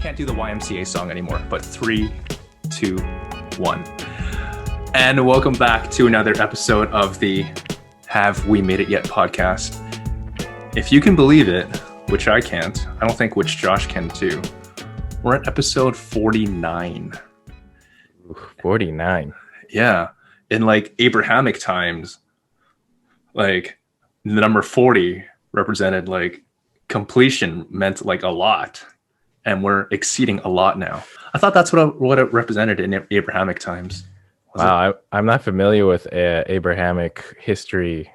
can't do the YMCA song anymore, but 3, 2, 1. And welcome back to another episode of the Have We Made It Yet podcast. If you can believe it, which I can't, I don't think which Josh can too, we're at episode 49. 49. Yeah. In like Abrahamic times, like the number 40 represented like completion, meant like a lot. And we're exceeding a lot now. I thought that's what it represented in Abrahamic times. Wow, I'm not familiar with Abrahamic history,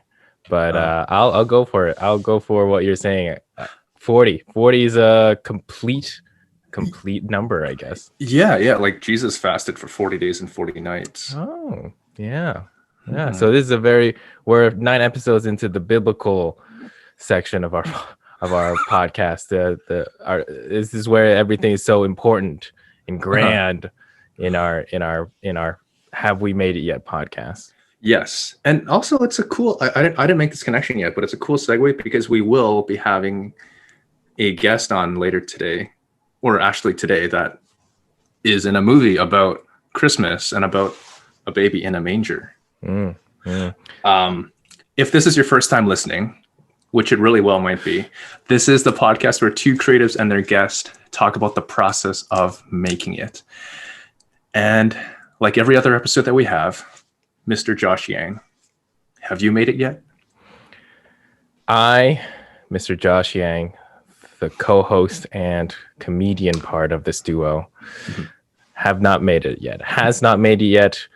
but I'll go for it. I'll go for what you're saying. 40 is a complete number, I guess. Yeah, like Jesus fasted for 40 days and 40 nights. Oh, yeah. So this is we're 9 episodes into the biblical section of our podcast. This is where everything is so important and grand in our Have We Made It Yet podcast. Yes, and also it's a cool. I didn't make this connection yet, but it's a cool segue because we will be having a guest on later today, or actually today, that is in a movie about Christmas and about a baby in a manger. If this is your first time listening, which it really well might be, this is the podcast where two creatives and their guest talk about the process of making it. And like every other episode that we have, Mr. Josh Yang, have you made it yet? Mr. Josh Yang, the co-host and comedian part of this duo, have not made it yet. Has not made it yet.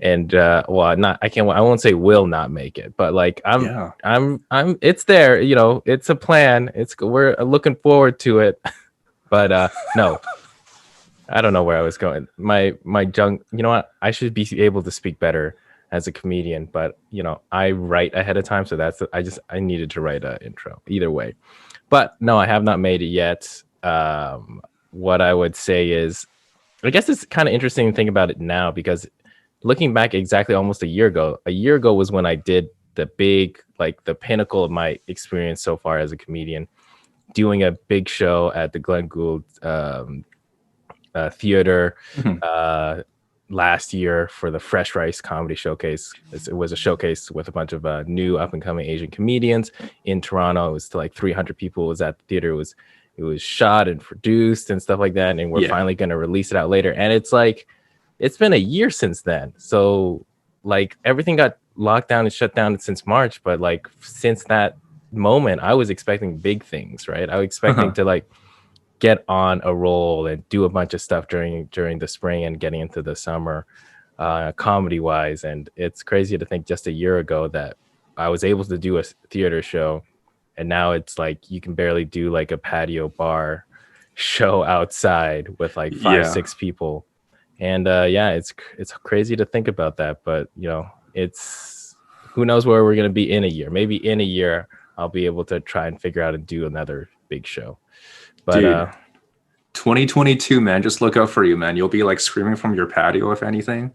And I won't say will not make it, but like I'm it's there, it's a plan. We're looking forward to it. But no. I don't know where I was going. My junk, you know what? I should be able to speak better as a comedian, but I write ahead of time, so I needed to write an intro either way. But no, I have not made it yet. What I would say is, I guess it's kind of interesting to think about it now, because looking back exactly almost a year ago was when I did the big, like the pinnacle of my experience so far as a comedian, doing a big show at the Glenn Gould Theater last year for the Fresh Rice Comedy Showcase. It was a showcase with a bunch of new up and coming Asian comedians in Toronto. It was to like 300 people. It was at the theater. It was shot and produced and stuff like that. And we're finally going to release it out later. And it's like, it's been a year since then. So like everything got locked down and shut down since March. But like since that moment, I was expecting big things, right? I was expecting to like get on a roll and do a bunch of stuff during the spring and getting into the summer, comedy wise. And it's crazy to think just a year ago that I was able to do a theater show, and now it's like you can barely do like a patio bar show outside with like 5-6 people. And it's crazy to think about that, but it's who knows where we're going to be in a year. Maybe in a year I'll be able to try and figure out and do another big show. But dude, 2022, man, just look out for you, man. You'll be like screaming from your patio, if anything.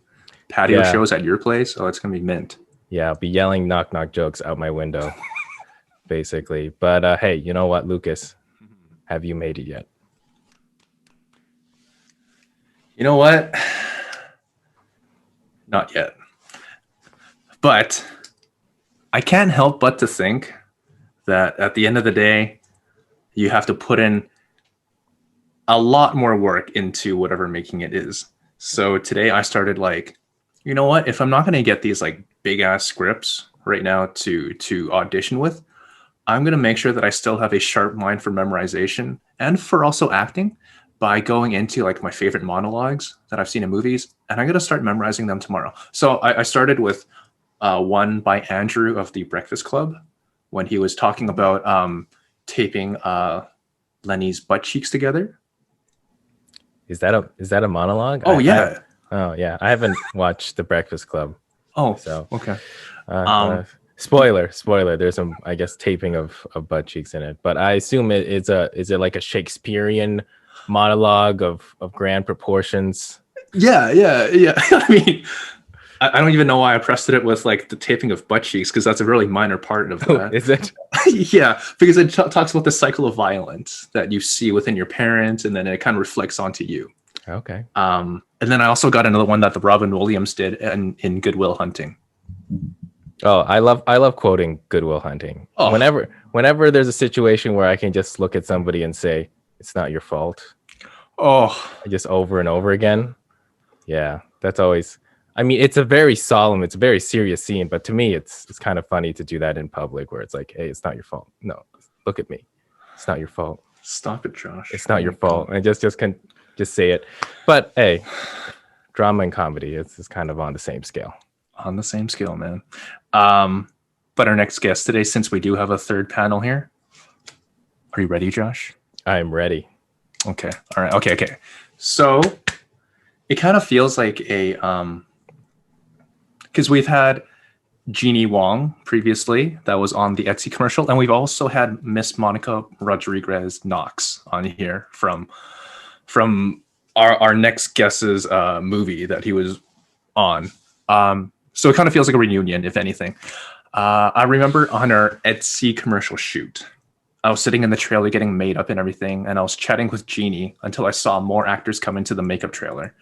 Patio shows at your place. Oh, it's gonna be mint. Yeah, I'll be yelling knock knock jokes out my window, basically. But hey, you know what, Lucas? Have you made it yet? You know what? Not yet. But I can't help but to think that at the end of the day, you have to put in a lot more work into whatever making it is. So today I started like, you know what? If I'm not going to get these like big ass scripts right now to audition with, I'm going to make sure that I still have a sharp mind for memorization and for also acting by going into like my favorite monologues that I've seen in movies. And I'm going to start memorizing them tomorrow. So I started with one by Andrew of the Breakfast Club when he was talking about taping Lenny's butt cheeks together. Is that a monologue? Oh, yeah. I haven't watched The Breakfast Club. Oh, so okay. Spoiler. There's some, I guess, taping of butt cheeks in it, but I assume is it like a Shakespearean monologue of grand proportions? Yeah. I mean, I don't even know why I pressed it with like the taping of butt cheeks, because that's a really minor part of Oh, that. is it? Yeah, because it talks about the cycle of violence that you see within your parents, and then it kind of reflects onto you. Okay. And then I also got another one that the Robin Williams did in Good Will Hunting. Oh, I love quoting Good Will Hunting. Oh. Whenever there's a situation where I can just look at somebody and say, it's not your fault. Oh, Just over and over again. Yeah, that's always, I mean, it's a very solemn, it's a very serious scene, but to me, it's kind of funny to do that in public where it's like, hey, it's not your fault. No, look at me. It's not your fault. stop it, Josh. It's not your fault. And just say it. But hey, drama and comedy, it's kind of on the same scale. On the same scale, man. But our next guest today, since we do have a third panel here, are you ready, Josh? I'm ready. Okay. All right. Okay. So it kind of feels like a because we've had Jeannie Wong previously that was on the Etsy commercial, and we've also had Miss Monica Rodriguez Knox on here from our next guest's movie that he was on. So it kind of feels like a reunion, if anything. I remember on our Etsy commercial shoot, I was sitting in the trailer getting made up and everything, and I was chatting with Jeannie until I saw more actors come into the makeup trailer.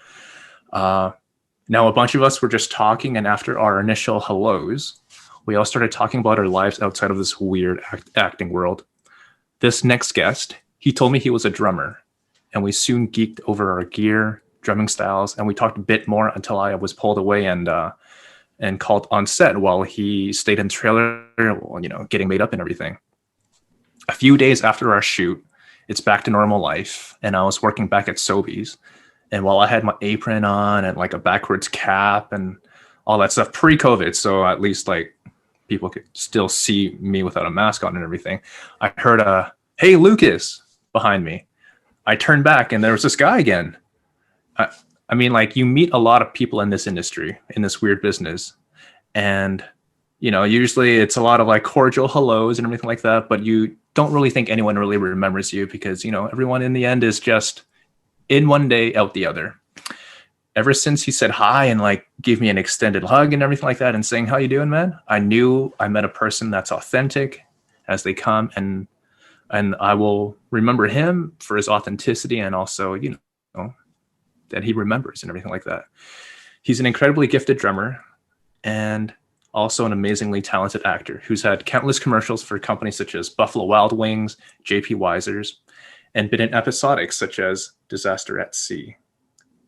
Now, a bunch of us were just talking, and after our initial hellos, we all started talking about our lives outside of this weird acting world. This next guest, he told me he was a drummer, and we soon geeked over our gear, drumming styles, and we talked a bit more until I was pulled away and called on set while he stayed in the trailer, getting made up and everything. A few days after our shoot, it's back to normal life, and I was working back at Sobeys. And while I had my apron on and like a backwards cap and all that stuff pre-COVID, so at least like people could still see me without a mask on and everything, I heard a "Hey, Lucas" behind me. I turned back and there was this guy again. I mean, like, you meet a lot of people in this industry, in this weird business, and usually it's a lot of like cordial hellos and everything like that, but you don't really think anyone really remembers you because everyone in the end is just in one day, out the other. Ever since he said hi and like gave me an extended hug and everything like that and saying, "How you doing, man?" I knew I met a person that's authentic as they come, and I will remember him for his authenticity and also, that he remembers and everything like that. He's an incredibly gifted drummer and also an amazingly talented actor who's had countless commercials for companies such as Buffalo Wild Wings, J.P. Weisers, and been in episodics such as Disaster at Sea.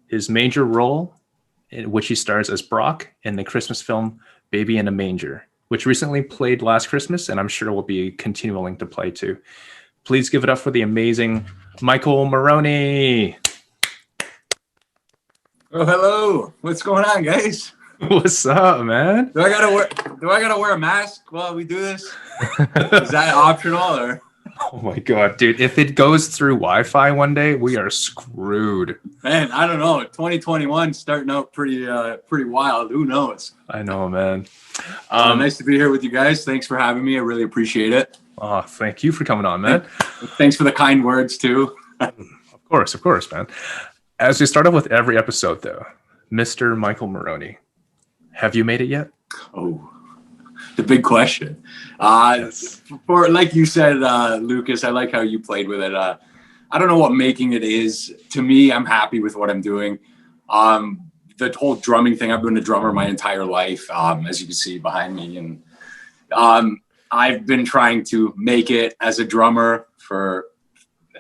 His major role, in which he stars as Brock in the Christmas film Baby in a Manger, which recently played last Christmas, and I'm sure will be continuing to play too. Please give it up for the amazing Michael Morrone. Oh, hello. What's going on, guys? What's up, man? Do I gotta wear a mask while we do this? Is that optional or? Oh my god, dude! If it goes through Wi-Fi one day, we are screwed. Man, I don't know. 2021 starting out pretty wild. Who knows? I know, man. Nice to be here with you guys. Thanks for having me. I really appreciate it. Oh, thank you for coming on, man. Thanks for the kind words too. Of course, man. As we start off with every episode, though, Mr. Michael Morrone, have you made it yet? Oh, the big question. Yes. For like you said, Lucas, I like how you played with it. I don't know what making it is. To me, I'm happy with what I'm doing. The whole drumming thing, I've been a drummer my entire life, as you can see behind me. And I've been trying to make it as a drummer for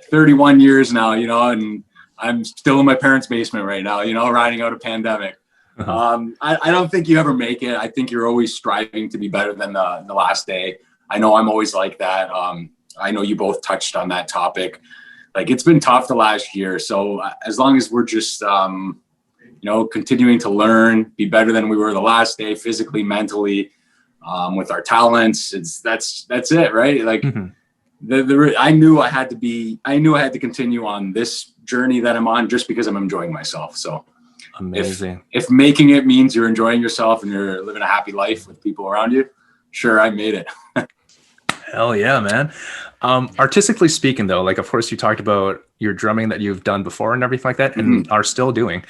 31 years now, and I'm still in my parents' basement right now, riding out a pandemic. I don't think you ever make it. I think you're always striving to be better than the last day. I know I'm always like that. I know you both touched on that topic. Like, it's been tough the last year. So as long as we're just, continuing to learn, be better than we were the last day, physically, mentally, with our talents, that's it, right? Like, I knew I had to continue on this journey that I'm on just because I'm enjoying myself. So amazing. If making it means you're enjoying yourself and you're living a happy life with people around you, sure, I made it. Hell yeah, man. Artistically speaking, though, like, of course, you talked about your drumming that you've done before and everything like that, and are still doing.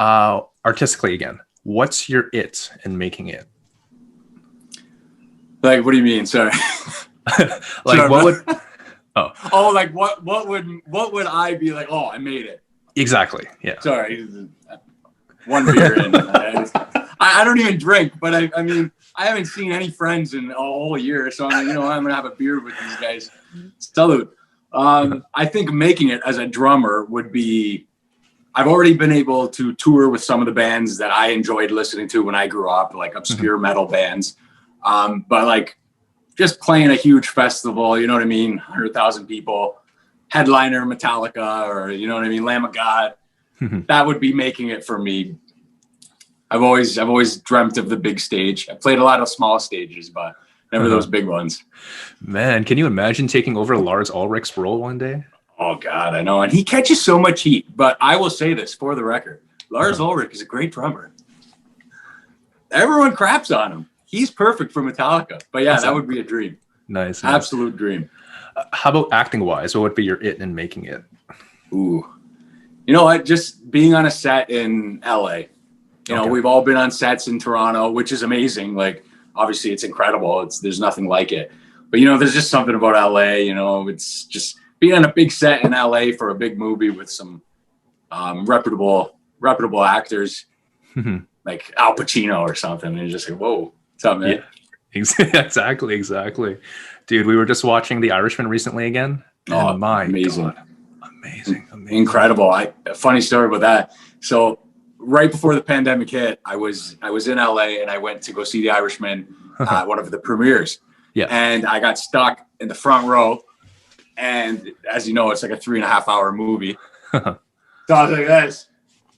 Artistically, again, what's your it in making it? Like, what do you mean? Sorry. Like, Sorry, what would? Oh, like what would I be like? Oh, I made it. Exactly. Yeah. Sorry, one beer in. I don't even drink, but I mean, I haven't seen any friends in a whole year, so I'm like, I'm gonna have a beer with these guys. Salute. I think making it as a drummer would be. I've already been able to tour with some of the bands that I enjoyed listening to when I grew up, like obscure metal bands. But like just playing a huge festival, you know what I mean? 100,000 people, headliner Metallica, or you know what I mean? Lamb of God. That would be making it for me. I've always dreamt of the big stage. I played a lot of small stages, but never those big ones. Man, can you imagine taking over Lars Ulrich's role one day? Oh God, I know. And he catches so much heat, but I will say this for the record. Lars Ulrich is a great drummer. Everyone craps on him. He's perfect for Metallica. But yeah, that would be a dream. Nice. Absolute dream. How about acting wise? What would be your it in making it? Ooh. You know what? Just being on a set in LA. You know, we've all been on sets in Toronto, which is amazing. Like, obviously it's incredible. There's nothing like it. But there's just something about LA, it's just being on a big set in LA for a big movie with some reputable actors like Al Pacino or something. And you're just like, whoa, what's up, man? Yeah, exactly. Dude, we were just watching The Irishman recently again. Oh, my amazing. God. Amazing. Incredible. A funny story about that. So right before the pandemic hit, I was in LA and I went to go see The Irishman at one of the premieres. Yeah. And I got stuck in the front row. And as you know, it's like a 3.5 hour movie. So I was like this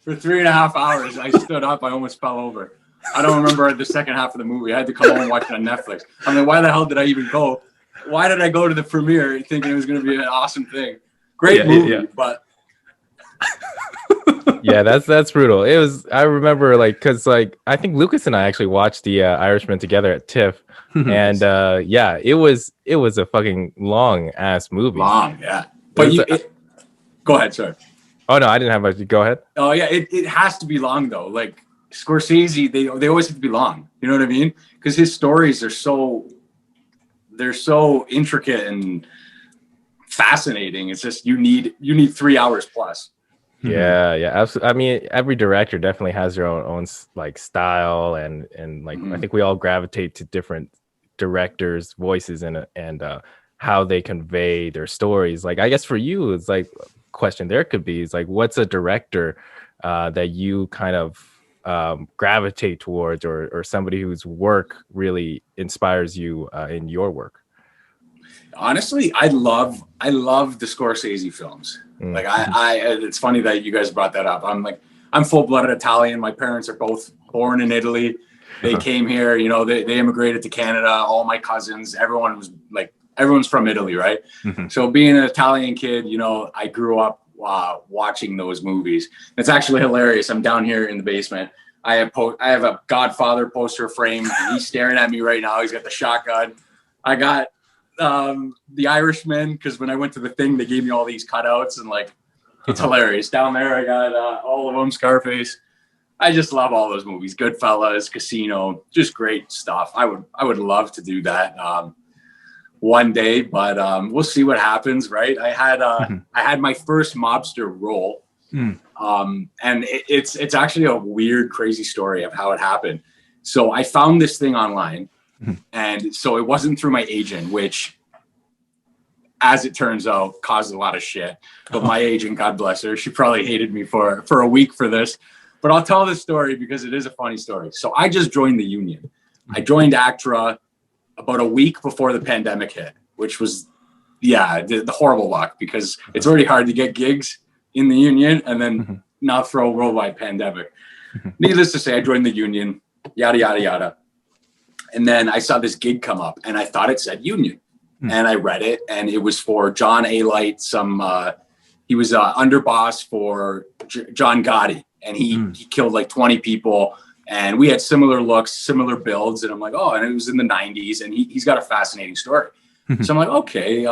for 3.5 hours. I stood up. I almost fell over. I don't remember the second half of the movie. I had to come home and watch it on Netflix. I'm like, why the hell did I even go? Why did I go to the premiere thinking it was going to be an awesome thing? Great movie, but yeah, that's brutal. It was. I remember because I think Lucas and I actually watched The Irishman together at TIFF, and it was a fucking long ass movie. Long, yeah. But go ahead, sorry. Oh no, I didn't have much. Go ahead. Oh yeah, it has to be long though. Like Scorsese, they always have to be long. You know what I mean? Because his stories are they're so intricate and fascinating. It's just you need 3 hours plus. Yeah, absolutely. I mean, every director definitely has their own style and I think we all gravitate to different directors' voices and how they convey their stories. Like, I guess for you, it's like question there could be is like, what's a director that you kind of gravitate towards, or somebody whose work really inspires you in your work? Honestly, I love the Scorsese films. Like it's funny that you guys brought that up. I'm full-blooded Italian. My parents are both born in Italy. They came here, they immigrated to Canada. All my cousins, everyone's from Italy, right? So being an Italian kid, I grew up watching those movies. It's actually hilarious. I'm down here in the basement. I have a Godfather poster frame. He's staring at me right now. He's got the shotgun. I got The Irishman, because when I went to the thing, they gave me all these cutouts, and it's hilarious. Down there, I got all of them. Scarface. I just love all those movies. Goodfellas, Casino, just great stuff. I would love to do that one day, but we'll see what happens. Right? I had my first mobster role, and it's actually a weird, crazy story of how it happened. So I found this thing online. And so it wasn't through my agent, which, as it turns out, caused a lot of shit. But my agent, God bless her, she probably hated me for a week for this. But I'll tell this story because it is a funny story. So I just joined the union. I joined ACTRA about a week before the pandemic hit, which was, the horrible luck, because it's already hard to get gigs in the union and then now throw a worldwide pandemic. Needless to say, I joined the union, yada, yada, yada. And then I saw this gig come up, and I thought it said union. And I read it, and it was for John A. Light. He was underboss for John Gotti, and he killed 20 people. And we had similar looks, similar builds. And I'm like, oh, and it was in the 90s, and he's got a fascinating story. So I'm like, okay,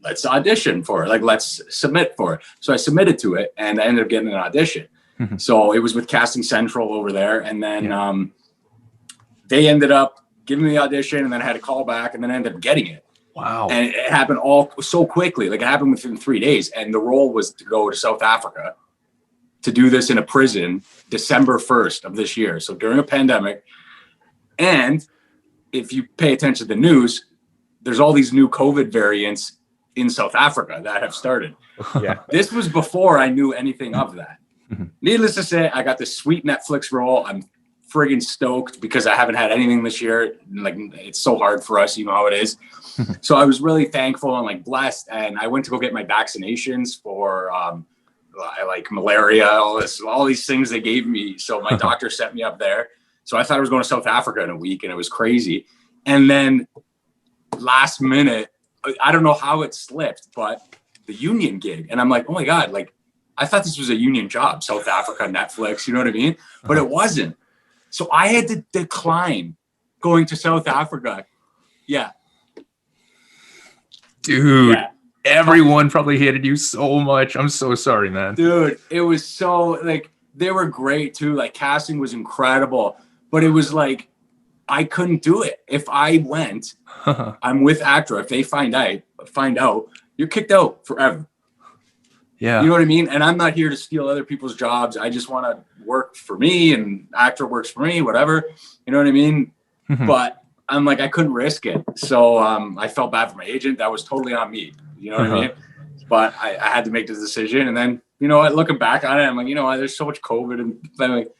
let's audition for it. Let's submit for it. So I submitted to it, and I ended up getting an audition. So it was with Casting Central over there. And then they ended up giving me the audition, and then I had a call back, and then I ended up getting it. Wow. And it happened all so quickly. Like, it happened within 3 days. And the role was to go to South Africa to do this in a prison December 1st of this year. So during a pandemic. And if you pay attention to the news, there's all these new COVID variants in South Africa that have started. Yeah. This was before I knew anything of that. Needless to say, I got this sweet Netflix role. I'm friggin' stoked because I haven't had anything this year. Like, it's so hard for us, you know how it is. So I was really thankful and like blessed. And I went to go get my vaccinations for like malaria, all these things they gave me. So my doctor set me up there. So I thought I was going to South Africa in a week, and it was crazy. And then last minute, I don't know how it slipped, but the union gig. And I'm like, oh my God, like, I thought this was a union job, South Africa, Netflix, you know what I mean? But it wasn't. So I had to decline going to South Africa. Yeah. Dude, everyone probably hated you so much. I'm so sorry, man. Dude, it was so, like, they were great too. Like, casting was incredible, but it was like, I couldn't do it. If I went, I'm with Actra. If they find out, you're kicked out forever. Yeah. You know what I mean? And I'm not here to steal other people's jobs. I just want to work for me, and Actra works for me, whatever. You know what I mean? But I'm like, I couldn't risk it. So I felt bad for my agent. That was totally on me. You know what I mean? But I had to make the decision. And then, you know what, looking back on it, I'm like, you know what, there's so much COVID, and then, like,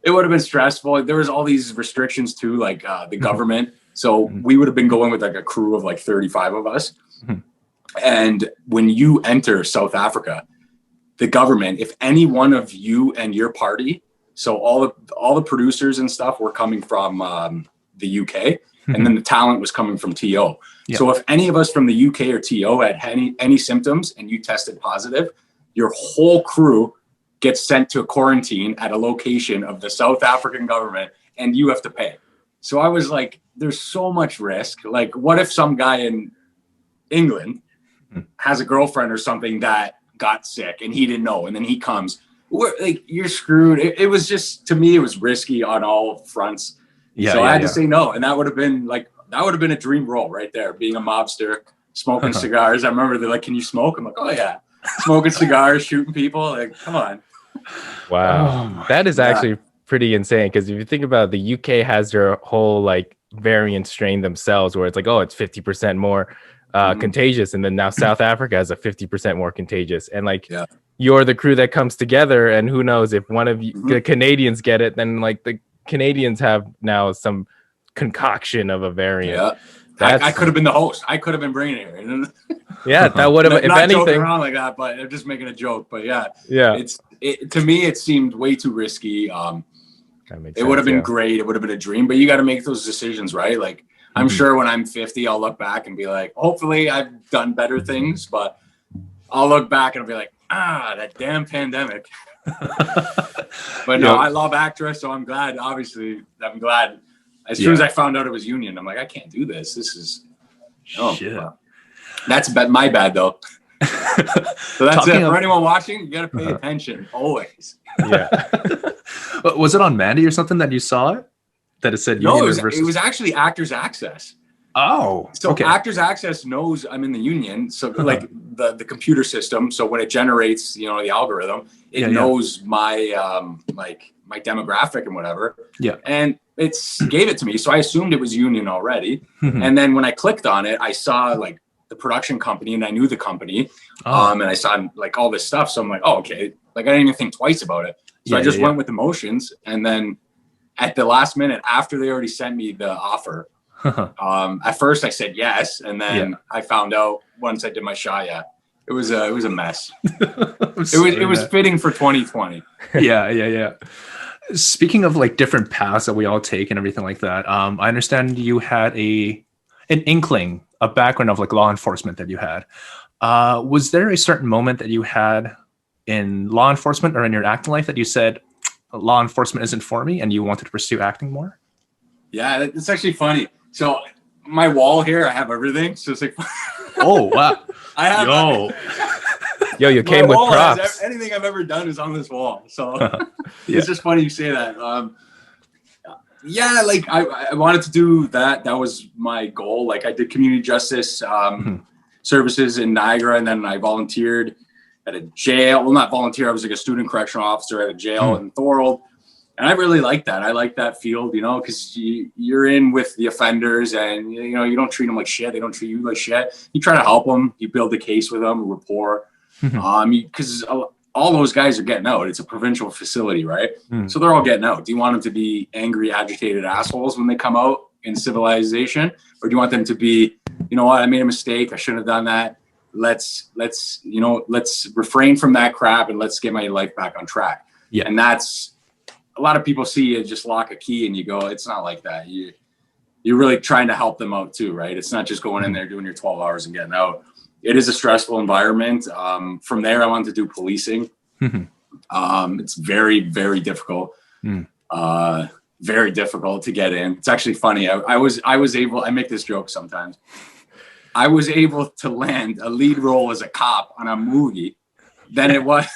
it would have been stressful. There was all these restrictions too, like the government. So we would have been going with like a crew of like 35 of us. And when you enter South Africa, the government, if any one of you and your party, so all the producers and stuff were coming from the UK, and then the talent was coming from TO. Yeah. So if any of us from the UK or TO had any symptoms and you tested positive, your whole crew gets sent to a quarantine at a location of the South African government, and you have to pay. So I was like, there's so much risk. Like, what if some guy in England has a girlfriend or something that got sick and he didn't know, and then he comes? Like, you're screwed. It was just, to me, it was risky on all fronts. So I had to say no. And that would have been a dream role right there, being a mobster, smoking cigars. I remember they're like, can you smoke? I'm like, oh yeah. Smoking cigars, shooting people. Like, come on. Wow. That is actually pretty insane, because if you think about it, the UK has their whole like variant strain themselves, where it's like, oh, it's 50% more contagious, and then now South Africa has a 50% more contagious, and like you're the crew that comes together, and who knows if one of you, the Canadians get it, then like the Canadians have now some concoction of a variant. I could have been the host. I could have been bringing it here. Yeah, that would have, if not anything, joking around like that, but I'm just making a joke. But yeah, to me, it seemed way too risky. It would have been great. It would have been a dream, but you got to make those decisions, right? Like, I'm sure when I'm 50, I'll look back and be like, hopefully I've done better things, but I'll look back and I'll be like, that damn pandemic. But no, I love Actra, so I'm glad. Obviously, I'm glad. As soon as I found out it was union, I'm like, I can't do this. This is shit. That's my bad though. So that's it. For anyone watching, you got to pay attention always. Yeah. Was it on Mandy or something that you saw it? That it said no, union it was actually Actors Access. Oh, so Actors Access knows I'm in the union. So like the computer system. So when it generates, the algorithm, it knows my my demographic and whatever. Yeah. And it's gave it to me. So I assumed it was union already. And then when I clicked on it, I saw like the production company, and I knew the company. And I saw like all this stuff. So I'm like, oh, okay. Like, I didn't even think twice about it. So I just went with emotions. And then at the last minute, after they already sent me the offer, at first I said yes. And then I found out once I did my shot, it was a mess. It was fitting for 2020. Yeah. Speaking of like different paths that we all take and everything like that, I understand you had an inkling, a background of like law enforcement that you had. Was there a certain moment that you had in law enforcement or in your acting life that you said, law enforcement isn't for me, and you wanted to pursue acting more? Yeah, it's actually funny. So my wall here, I have everything. So it's like, oh wow, I have. Yo, you My came with wall has props. anything I've ever done is on this wall. So Yeah. it's just funny you say that. Yeah, like I wanted to do that. That was my goal. Like I did community justice services in Niagara, and then I volunteered at a jail. Well, not volunteer. I was like a student correctional officer at a jail in Thorold. And I really like that. I like that field, you know, because you're in with the offenders and, you know, you don't treat them like shit. They don't treat you like shit. You try to help them. You build a case with them, a rapport. Because all those guys are getting out. It's a provincial facility, right? So they're all getting out. Do you want them to be angry, agitated assholes when they come out in civilization? Or do you want them to be, you know what, I made a mistake. I shouldn't have done that. Let's refrain from that crap and let's get my life back on track. Yeah. And that's, a lot of people see you just lock a key and you go, it's not like that. You're really trying to help them out too, right? It's not just going in there doing your 12 hours and getting out. It is a stressful environment. From there, I wanted to do policing. It's very, very difficult. Very difficult to get in. It's actually funny. I was able, I make this joke sometimes. I was able to land a lead role as a cop on a movie. Then it was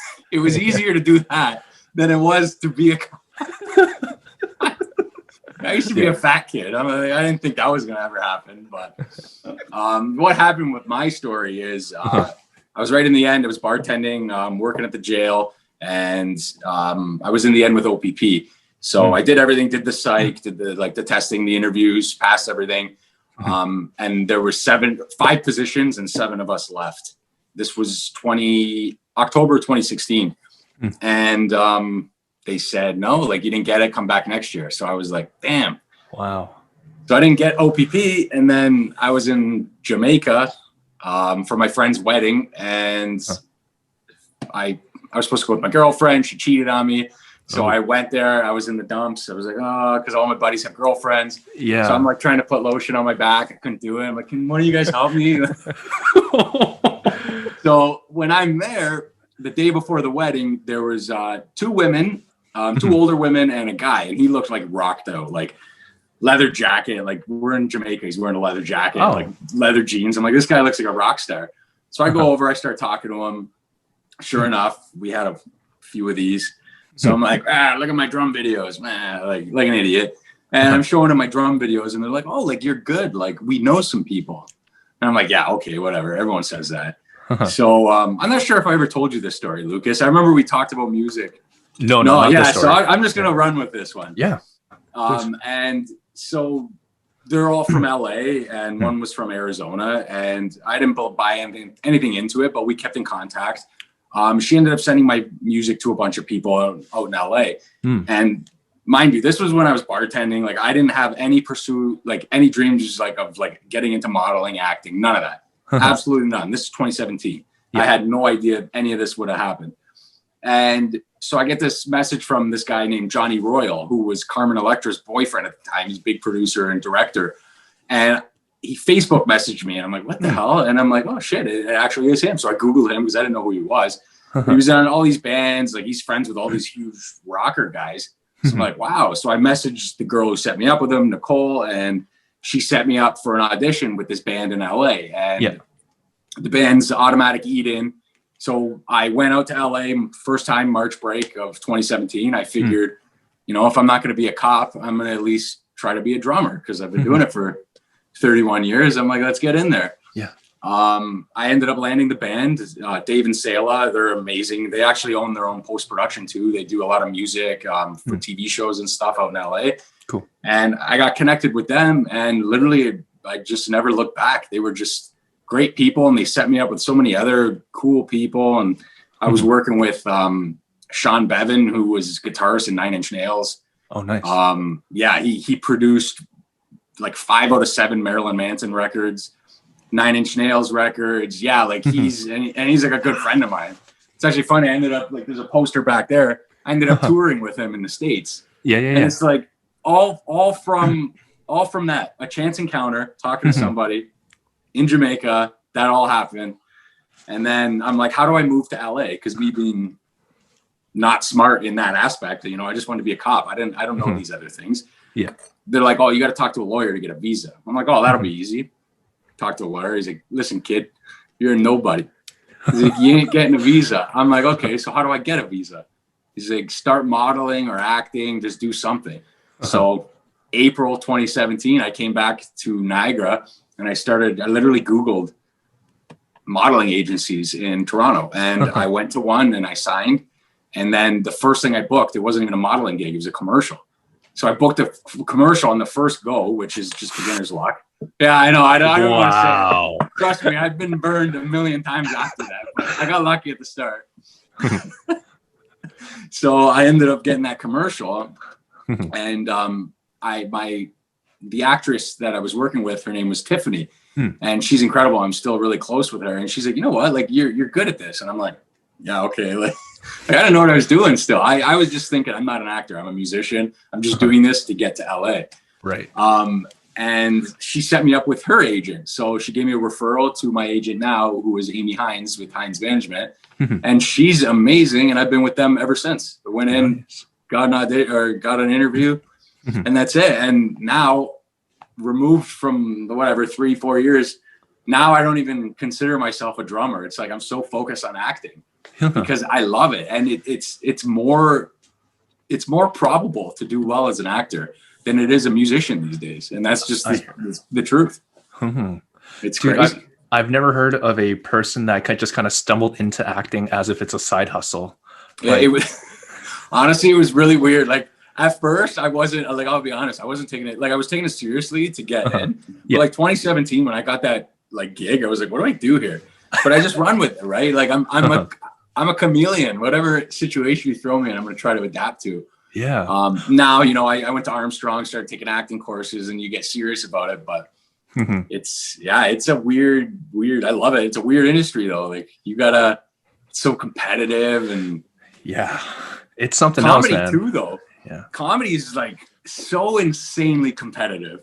easier to do that than it was to be a cop. I used to be a fat kid. I didn't think that was going to ever happen. But what happened with my story is I was right in the end. I was bartending, working at the jail, and I was in the end with OPP. So I did everything, did the psych, did the testing, the interviews, passed everything. And there were 5 positions and 7 of us left. This was October 2016. And they said, no, like you didn't get it, come back next year. So I was like, damn. Wow. So I didn't get OPP. And then I was in Jamaica for my friend's wedding. And I was supposed to go with my girlfriend. She cheated on me. So I went there. I was in the dumps. I was like, oh, because all my buddies have girlfriends. Yeah. So I'm like trying to put lotion on my back. I couldn't do it. I'm like, can one of you guys help me? So when I'm there, the day before the wedding, there was 2 women, 2 older women and a guy. And he looked like rocked out, like leather jacket. Like we're in Jamaica. He's wearing a leather jacket, like leather jeans. I'm like, this guy looks like a rock star. So I go over, I start talking to him. Sure enough, we had a few of these. So I'm like, look at my drum videos, man, like an idiot. And I'm showing them my drum videos and they're like, oh, like you're good. Like we know some people. And I'm like, yeah, okay, whatever. Everyone says that. So I'm not sure if I ever told you this story, Lucas. I remember we talked about music. No, yeah. So I'm just going to run with this one. Yeah. And so they're all from LA and one was from Arizona, and I didn't buy anything into it, but we kept in contact. She ended up sending my music to a bunch of people out in LA. And mind you, this was when I was bartending. Like I didn't have any pursuit, like any dreams of getting into modeling, acting, none of that. Absolutely none. This is 2017. Yeah. I had no idea any of this would have happened. And so I get this message from this guy named Johnny Royal, who was Carmen Electra's boyfriend at the time. He's a big producer and director. And he Facebook messaged me and I'm like, what the hell? And I'm like, oh shit, it actually is him. So I Googled him because I didn't know who he was. He was on all these bands. Like he's friends with all these huge rocker guys. So I'm like, wow. So I messaged the girl who set me up with him, Nicole, and she set me up for an audition with this band in LA. And the band's Automatic Eden. So I went out to LA first time March break of 2017. I figured, you know, if I'm not going to be a cop, I'm going to at least try to be a drummer because I've been doing it for 31 years. I'm like, let's get in there. Yeah. I ended up landing the band, Dave and Selah. They're amazing. They actually own their own post-production too. They do a lot of music for TV shows and stuff out in LA. Cool. And I got connected with them and literally I just never looked back. They were just great people and they set me up with so many other cool people. And I was working with Sean Bevan, who was guitarist in 9 Inch Nails. Oh, nice. Yeah, he produced like 5 out of 7 Marilyn Manson records, 9 Inch Nails records. Yeah, like he's like a good friend of mine. It's actually funny. I ended up there's a poster back there. I ended up touring with him in the States. Yeah. And it's like all from that, a chance encounter, talking to somebody in Jamaica, that all happened. And then I'm like, how do I move to LA? Because me being not smart in that aspect, you know, I just wanted to be a cop. I don't know these other things. Yeah. They're like, oh, you got to talk to a lawyer to get a visa. I'm like, oh, that'll be easy. Talk to a lawyer. He's like, listen, kid, you're a nobody. He's like, you ain't getting a visa. I'm like, okay, so how do I get a visa? He's like, start modeling or acting, just do something. So April 2017, I came back to Niagara and I literally Googled modeling agencies in Toronto, and I went to one and I signed. And then the first thing I booked, it wasn't even a modeling gig, it was a commercial. So I booked a commercial on the first go, which is just beginner's luck. Yeah, I know. I don't want to say it. Trust me, I've been burned a million times after that. But I got lucky at the start. So I ended up getting that commercial. And the actress that I was working with, her name was Tiffany. And she's incredible. I'm still really close with her. And she's like, you know what? Like, you're good at this. And I'm like, yeah, okay. Like, I didn't know what I was doing still. I was just thinking, I'm not an actor. I'm a musician. I'm just doing this to get to LA. Right. And she set me up with her agent. So she gave me a referral to my agent now, who is Amy Hines with Hines Management. And she's amazing. And I've been with them ever since. I went in, got an interview, and that's it. And now, removed from the 3-4 years, now I don't even consider myself a drummer. It's like I'm so focused on acting because I love it. And it's more probable to do well as an actor than it is a musician these days. And that's just the truth. It's crazy. I've never heard of a person that just kind of stumbled into acting as if it's a side hustle. Yeah, it was honestly, it was really weird. Like at first I wasn't like, I'll be honest, I wasn't taking it. Like I was taking it seriously to get in. But like 2017, when I got that like gig, I was like, what do I do here? But I just run with it, right? Like I'm a chameleon. Whatever situation you throw me in, I'm going to try to adapt to. Yeah. Now, I went to Armstrong, started taking acting courses, and you get serious about it. But it's a weird, I love it. It's a weird industry though. Like it's so competitive and it's something comedy else, man. Too though. Yeah. Comedy is like so insanely competitive.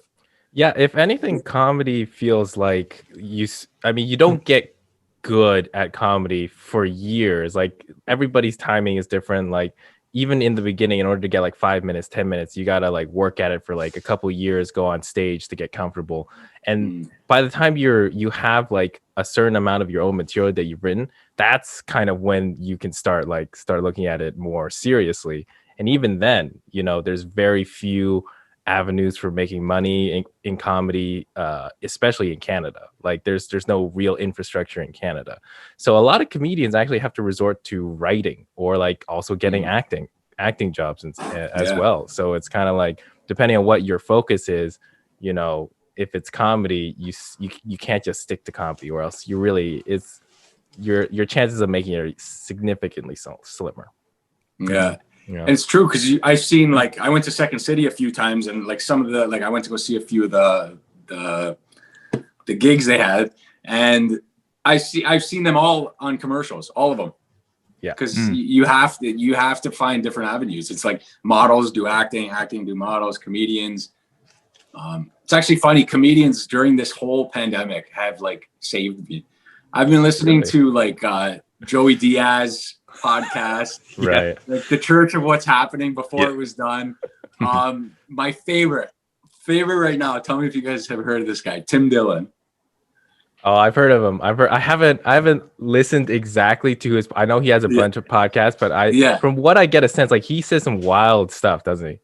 Yeah. If anything, comedy feels like you don't get good at comedy for years. Like everybody's timing is different. Like even in the beginning, in order to get like 5 minutes, 10 minutes, you got to like work at it for like a couple years, go on stage to get comfortable. And by the time you have like a certain amount of your own material that you've written, that's kind of when you can start looking at it more seriously. And even then, there's very few avenues for making money in comedy, especially in Canada. Like there's no real infrastructure in Canada. So a lot of comedians actually have to resort to writing or like also getting acting jobs as well. So it's kind of like, depending on what your focus is, if it's comedy, you can't just stick to comedy, or else your chances of making it significantly slimmer. Yeah. And it's true because I've seen, like, I went to Second City a few times, and like some of the, like I went to go see a few of the gigs they had, and I've seen them all on commercials, all of them. Yeah, because you have to find different avenues. It's like models do acting do models, comedians. It's actually funny. Comedians during this whole pandemic have like saved me. I've been listening to like Joey Diaz podcast, right? Like the Church of What's Happening before it was done. My favorite right now. Tell me if you guys have heard of this guy, Tim Dillon. Oh, I've heard of him. I haven't listened exactly to his. I know he has a bunch of podcasts, but from what I get a sense, like he says some wild stuff, doesn't he?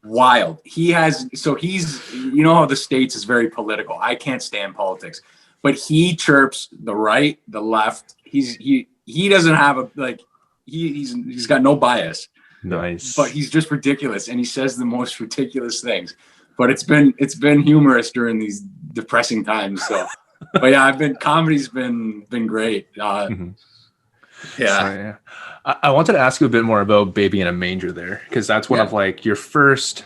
Wild. He has. So he's. You know how the States is very political. I can't stand politics, but he chirps the right, the left. He doesn't have a like. He's got no bias. Nice. But he's just ridiculous, and he says the most ridiculous things. But it's been humorous during these depressing times. So, but yeah, comedy's been great. Sorry, I wanted to ask you a bit more about Baby in a Manger there, because that's one of like your first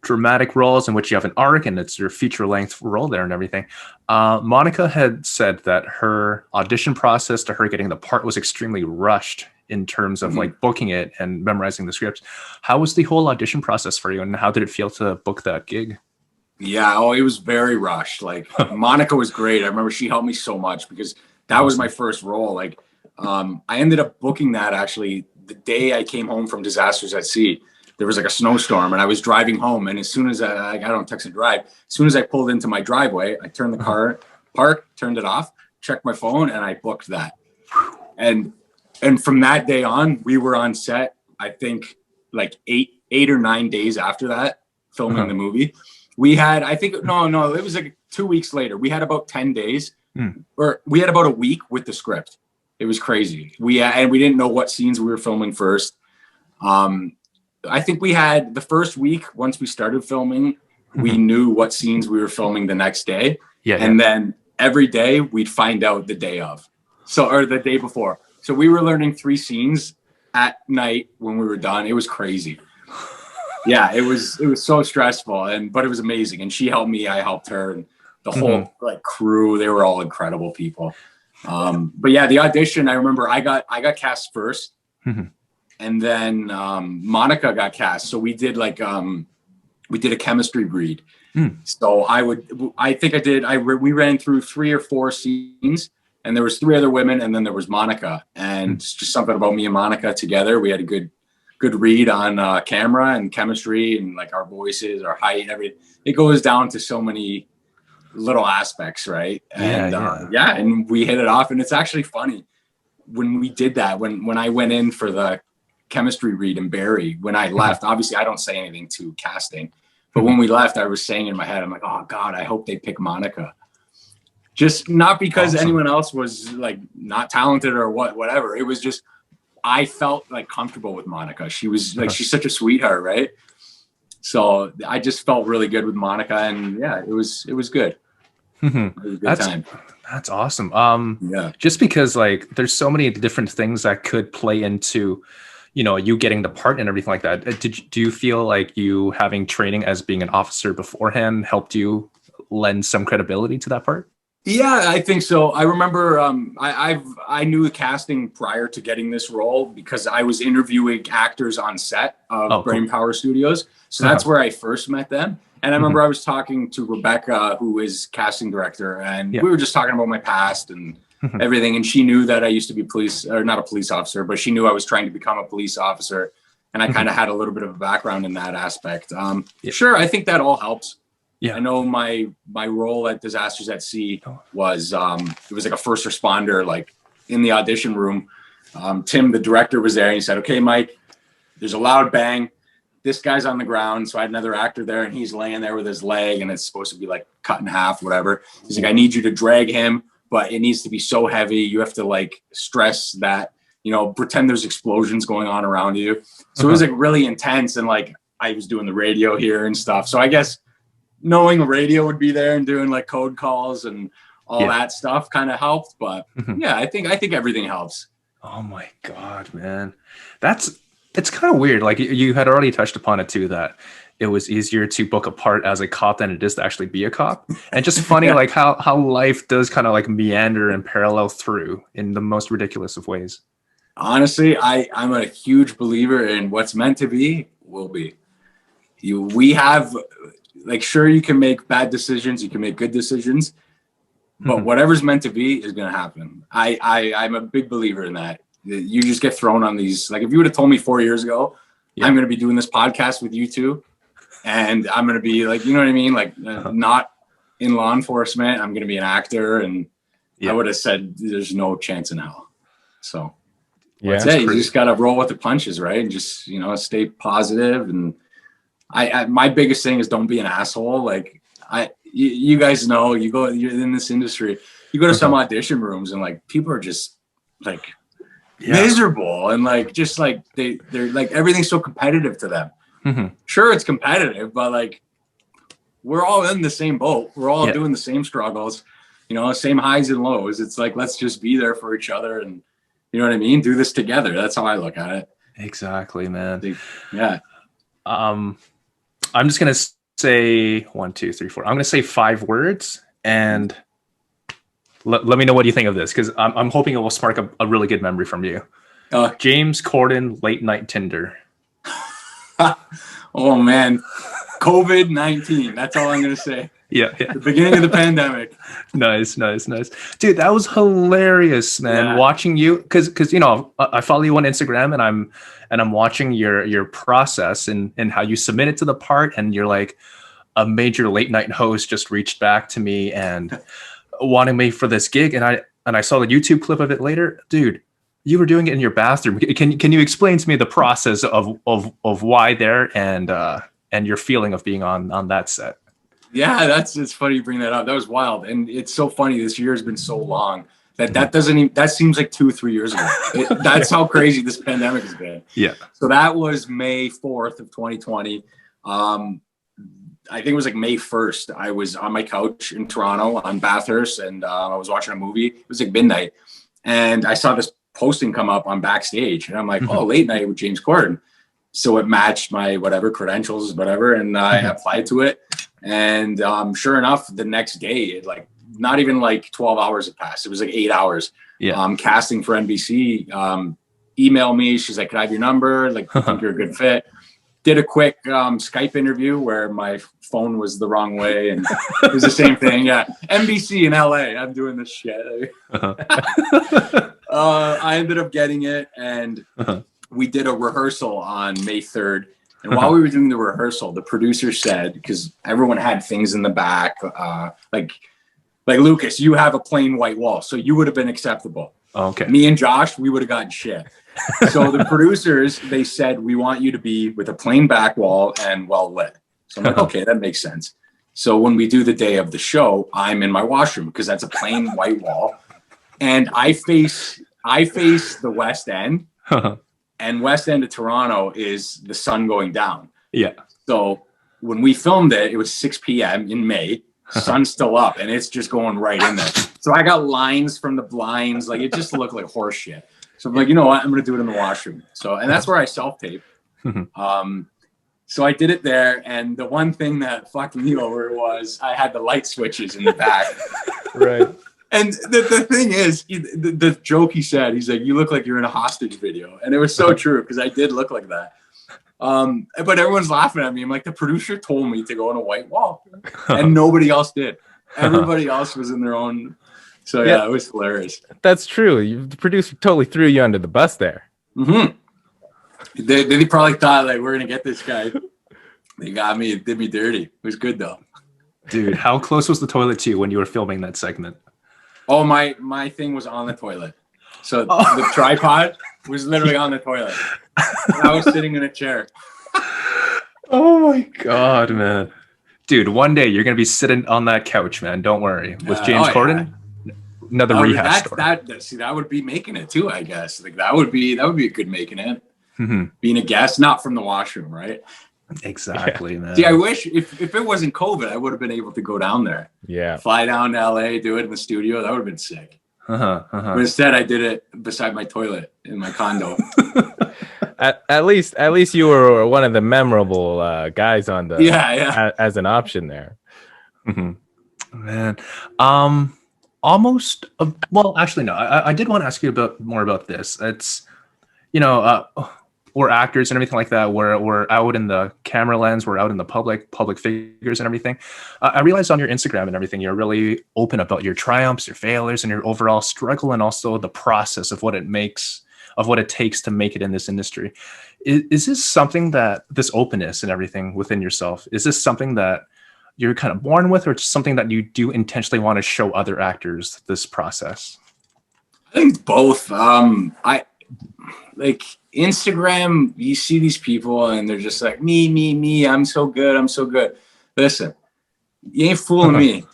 dramatic roles in which you have an arc, and it's your feature length role there and everything. Monica had said that her audition process to her getting the part was extremely rushed in terms of like booking it and memorizing the scripts. How was the whole audition process for you, and how did it feel to book that gig? Yeah, it was very rushed. Like Monica was great. I remember she helped me so much because that was my first role. Like I ended up booking that actually the day I came home from Disasters at Sea. There was like a snowstorm and I was driving home, and as soon as I got on Text and Drive, as soon as I pulled into my driveway, I turned the car, parked, turned it off, checked my phone, and I booked that. And from that day on, we were on set, I think like eight or 9 days after that, filming the movie. We had, I think, no, it was like 2 weeks later. We had about 10 days, or we had about a week with the script. It was crazy. And we didn't know what scenes we were filming first. I think we had the first week, once we started filming, we knew what scenes we were filming the next day. And then every day we'd find out the day of. Or the day before. So we were learning 3 scenes at night when we were done. It was crazy. Yeah, it was so stressful, but it was amazing. And she helped me, I helped her, and the whole like crew, they were all incredible people. But yeah, the audition, I remember I got cast first, and then Monica got cast. So we did like we did a chemistry read. So we ran through 3 or 4 scenes, and there was 3 other women, and then there was Monica, and just something about me and Monica together. We had a good read on camera and chemistry and like our voices, our height, everything. It goes down to so many little aspects, right? And and we hit it off. And it's actually funny when we did that, when I went in for the chemistry read in Barrie, when I left, obviously I don't say anything to casting, but when we left, I was saying in my head, I'm like, oh God, I hope they pick Monica. Just not because anyone else was like not talented or whatever. It was just, I felt like comfortable with Monica. She was like, she's such a sweetheart, right? So I just felt really good with Monica, and yeah, it was good. It was a good time. That's awesome. Just because like there's so many different things that could play into, you getting the part and everything like that. Do you feel like you having training as being an officer beforehand helped you lend some credibility to that part? Yeah, I think so. I remember I knew the casting prior to getting this role because I was interviewing actors on set of Brain Power Studios. So that's where I first met them. And I remember I was talking to Rebecca, who is casting director, and we were just talking about my past and everything. And she knew that I used to be not a police officer, but she knew I was trying to become a police officer. And I kind of had a little bit of a background in that aspect. Sure, I think that all helps. Yeah, I know my role at Disasters at Sea was it was like a first responder, like in the audition room. Tim, the director, was there, and he said, "Okay, Mike, there's a loud bang. This guy's on the ground." So I had another actor there, and he's laying there with his leg, and it's supposed to be like cut in half, whatever. He's like, "I need you to drag him, but it needs to be so heavy. You have to like stress that, pretend there's explosions going on around you." So it was like really intense, and like I was doing the radio here and stuff. So I guess knowing the radio would be there and doing like code calls and all that stuff kind of helped. But yeah, I think everything helps. Oh my God, man. It's kind of weird. Like you had already touched upon it too, that it was easier to book a part as a cop than it is to actually be a cop. And just funny, like how life does kind of like meander and parallel through in the most ridiculous of ways. Honestly, I'm a huge believer in what's meant to be will be. We have, like, sure, you can make bad decisions, you can make good decisions, but whatever's meant to be is going to happen. I'm a big believer in that. You just get thrown on these. Like, if you would have told me 4 years ago, I'm going to be doing this podcast with you two, and I'm going to be like, you know what I mean? Like, not in law enforcement, I'm going to be an actor. And I would have said, there's no chance in hell. So you just got to roll with the punches, right? And just, stay positive. And my biggest thing is don't be an asshole. Like you guys know, you're in this industry, you go to some audition rooms and like people are just like miserable, and like just like they're like everything's so competitive to them. Sure, it's competitive, but like we're all in the same boat. We're all doing the same struggles, same highs and lows. It's like, let's just be there for each other, and you know what I mean? Do this together. That's how I look at it. Exactly, man. Yeah. I'm just going to say 1, 2, 3, 4. I'm going to say 5 words, and let me know what you think of this, because I'm hoping it will spark a really good memory from you. James Corden, late night Tinder. Oh, man. COVID-19. That's all I'm going to say. Yeah. The beginning of the pandemic. Nice. Dude, that was hilarious, man. Yeah. Watching you, because I follow you on Instagram, and I'm watching your process and how you submit it to the part, and you're like, a major late night host just reached back to me and wanted me for this gig, and I saw the YouTube clip of it later. Dude, you were doing it in your bathroom. Can you explain to me the process of why there and your feeling of being on that set? Yeah, it's funny you bring that up. That was wild, and it's so funny. This year has been so long that seems like 2-3 years ago. That's how crazy this pandemic has been. Yeah. So that was May 4th of 2020. I think it was like May 1st. I was on my couch in Toronto on Bathurst, and I was watching a movie. It was like midnight, and I saw this posting come up on Backstage, and I'm like, oh, late night with James Corden. So it matched my credentials, and I applied to it. And sure enough, the next day, it like not even like 12 hours had passed. It was like 8 hours. Yeah. Casting for NBC emailed me. She's like, "Can I have your number? Like, I think you're a good fit." Did a quick Skype interview where my phone was the wrong way, and it was the same thing. Yeah, NBC in LA. I'm doing this shit. I ended up getting it, and we did a rehearsal on May 3rd. And while we were doing the rehearsal, the producer said, because everyone had things in the back, like Lucas, you have a plain white wall, so you would have been acceptable. Okay. Me and Josh, we would have gotten shit. So the producers, they said, we want you to be with a plain back wall and well lit. So I'm like, okay, that makes sense. So when we do the day of the show, I'm in my washroom because that's a plain white wall. And I face the West End. And West End of Toronto is the sun going down. Yeah. So when we filmed it, it was 6 p.m. in May. Sun's still up, and it's just going right in there. So I got lines from the blinds. Like, it just looked like horse shit. So I'm like, you know what? I'm going to do it in the washroom. So, and that's where I self-tape. So I did it there. And the one thing that fucked me over was I had the light switches in the back. Right. And the thing is, the joke he said, he's like, "You look like you're in a hostage video." And it was so true, because I did look like that. But everyone's laughing at me. I'm like, the producer told me to go on a white wall, and nobody else did. Everybody else was in their own. So yeah, it was hilarious. That's true. The producer totally threw you under the bus there. Mm-hmm. They probably thought, like, we're going to get this guy. They got me. It did me dirty. It was good, though. Dude, how close was the toilet to you when you were filming that segment? Oh, my thing was on the toilet. So the tripod was literally on the toilet. And I was sitting in a chair. Oh my God, man. Dude, one day you're going to be sitting on that couch, man. Don't worry. With James Corden, another rehash story. That would be making it too, I guess. Like that would be a good making it. Being a guest, not from the washroom, right? Exactly, man. See, I wish if it wasn't COVID, I would have been able to go down there. Yeah. Fly down to LA, do it in the studio. That would have been sick. But instead, I did it beside my toilet in my condo. At least you were one of the memorable guys on the as an option there. Man, well, actually, no. I did want to ask you more about this. It's, we're actors and everything like that. We're out in the camera lens. We're out in the public figures and everything. I realized on your Instagram and everything, you're really open about your triumphs, your failures, and your overall struggle, and also the process of what it takes to make it in this industry. Is this something that this openness and everything within yourself, is this something that you're kind of born with, or just something that you do intentionally want to show other actors this process? I think both. I like Instagram, you see these people and they're just like, me, I'm so good. Listen, you ain't fooling me.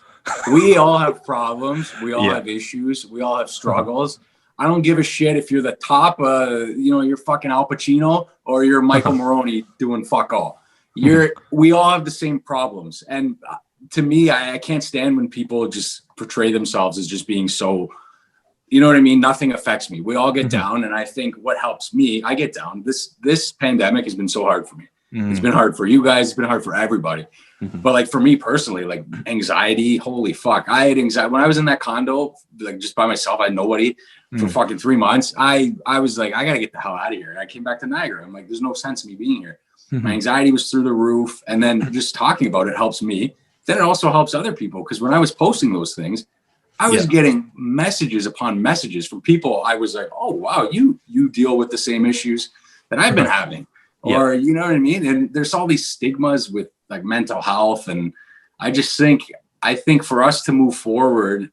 We all have problems. We all have issues. We all have struggles. I don't give a shit if you're the top, you're fucking Al Pacino or you're Michael Morrone doing fuck all. We all have the same problems. And to me, I can't stand when people just portray themselves as just being so, you know what I mean? Nothing affects me. We all get down. And I think what helps me, I get down. This pandemic has been so hard for me. It's been hard for you guys. It's been hard for everybody. But like for me personally, like anxiety, holy fuck. I had anxiety when I was in that condo, like just by myself. I had nobody for fucking 3 months. I was like, I got to get the hell out of here. And I came back to Niagara. I'm like, there's no sense in me being here. My anxiety was through the roof. And then just talking about it helps me. Then it also helps other people. Because when I was posting those things, I was getting messages upon messages from people. I was like, oh, wow, you deal with the same issues that I've been having. Or, you know what I mean? And there's all these stigmas with like mental health. And I think for us to move forward,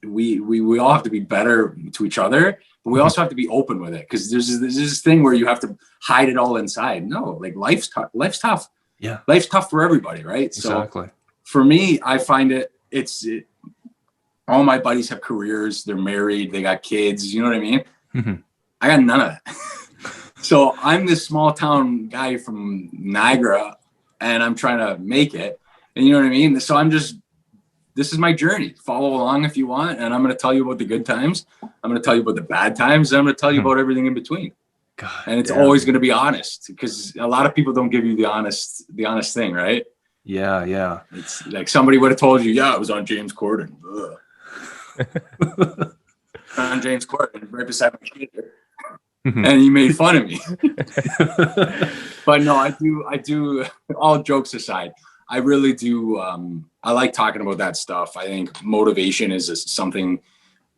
we all have to be better to each other but we also have to be open with it, because there's this thing where you have to hide it all inside. No, like life's tough. Yeah, life's tough for everybody, right? exactly. So for me, I find all my buddies have careers, they're married, they got kids, you know what I mean? Mm-hmm. I got none of that. So I'm this small town guy from Niagara, and I'm trying to make it, and you know what I mean? So this is my journey. Follow along if you want, and I'm going to tell you about the good times. I'm going to tell you about the bad times, and I'm going to tell you about everything in between. God, and it's always going to be honest, because a lot of people don't give you the honest thing, right? Yeah. It's like somebody would have told you, yeah, it was on James Corden. On James Corden, right beside my kid. And he made fun of me. But no, I do, all jokes aside, I really do. I like talking about that stuff. I think motivation is something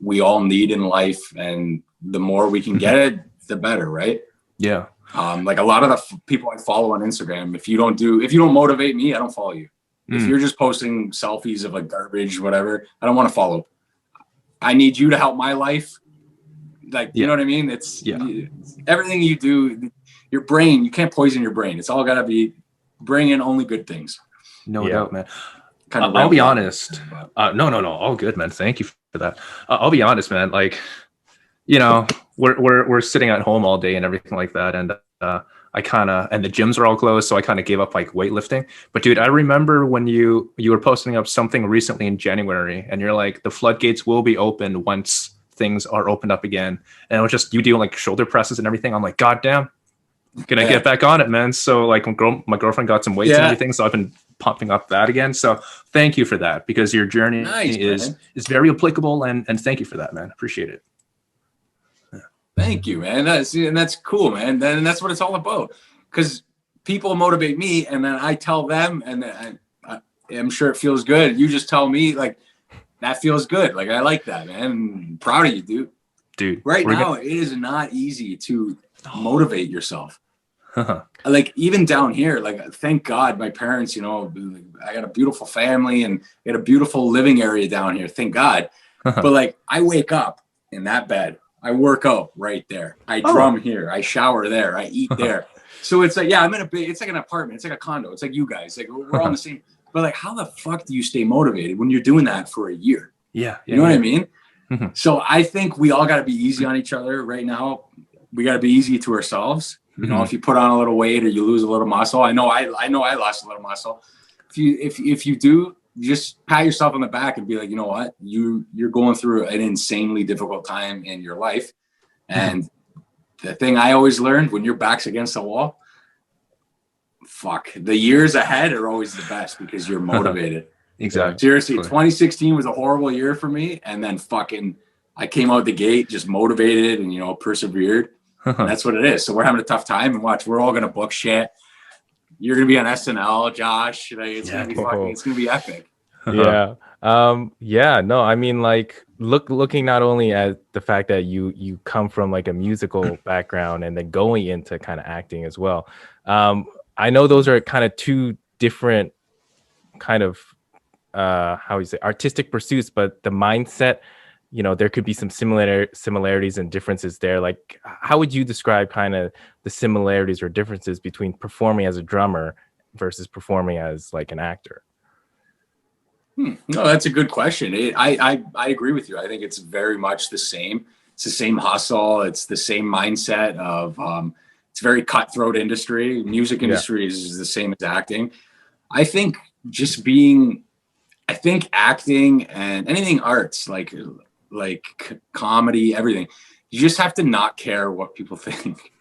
we all need in life, and the more we can get it, the better, right? Yeah. Like a lot of the people I follow on Instagram, if you don't motivate me, I don't follow you. If you're just posting selfies of like garbage, whatever, I don't want to follow. I need you to help my life. Like, you know what I mean? It's everything you do, your brain, you can't poison your brain. It's all got to be bring in only good things. No doubt, man. I'll be honest. No. All good, man. Thank you for that. I'll be honest, man. Like, you know, we're sitting at home all day and everything like that. And and the gyms are all closed. So I kind of gave up like weightlifting. But dude, I remember when you were posting up something recently in January, and you're like, the floodgates will be open once things are opened up again. And it was just you doing like shoulder presses and everything. I'm like, God damn, can I get back on it, man? So like my girlfriend got some weights and everything. So I've been pumping up that again. So thank you for that, because your journey is very applicable, and thank you for that, man. Appreciate it. Thank you, man. That's cool, man. And that's what it's all about. Because people motivate me, and then I tell them, and I'm sure it feels good. You just tell me, like, that feels good. Like, I like that, man. I'm proud of you, dude. Right now, it is not easy to motivate yourself. Like, even down here, like, thank God my parents, you know, I got a beautiful family and got a beautiful living area down here. Thank God. But like, I wake up in that bed. I work out right there. I drum here. I shower there. I eat there. So it's like, I'm in it's like an apartment. It's like a condo. It's like you guys. Like, we're all in the same. But like, how the fuck do you stay motivated when you're doing that for a year? You know what I mean? So I think we all got to be easy on each other right now. We got to be easy to ourselves. You know, if you put on a little weight or you lose a little muscle, I know I lost a little muscle. If you do, just pat yourself on the back and be like, you know what, you're going through an insanely difficult time in your life. And the thing I always learned, when your back's against the wall, the years ahead are always the best, because you're motivated. Exactly. Seriously, 2016 was a horrible year for me. And then I came out the gate just motivated and, you know, persevered. And that's what it is. So we're having a tough time, and watch, we're all going to book shit. You're going to be on SNL, Josh. Like, it's going to be it's going to be epic. No, I mean, like, looking not only at the fact that you come from like a musical background and then going into kind of acting as well. I know those are kind of two different kind of artistic pursuits, but the mindset, you know, there could be some similarities and differences there. Like, how would you describe kind of the similarities or differences between performing as a drummer versus performing as like an actor? No, that's a good question. I agree with you. I think it's very much the same. It's the same hustle. It's the same mindset of, it's a very cutthroat industry. Music industry is the same as acting. I think acting and anything arts, like comedy, everything, you just have to not care what people think.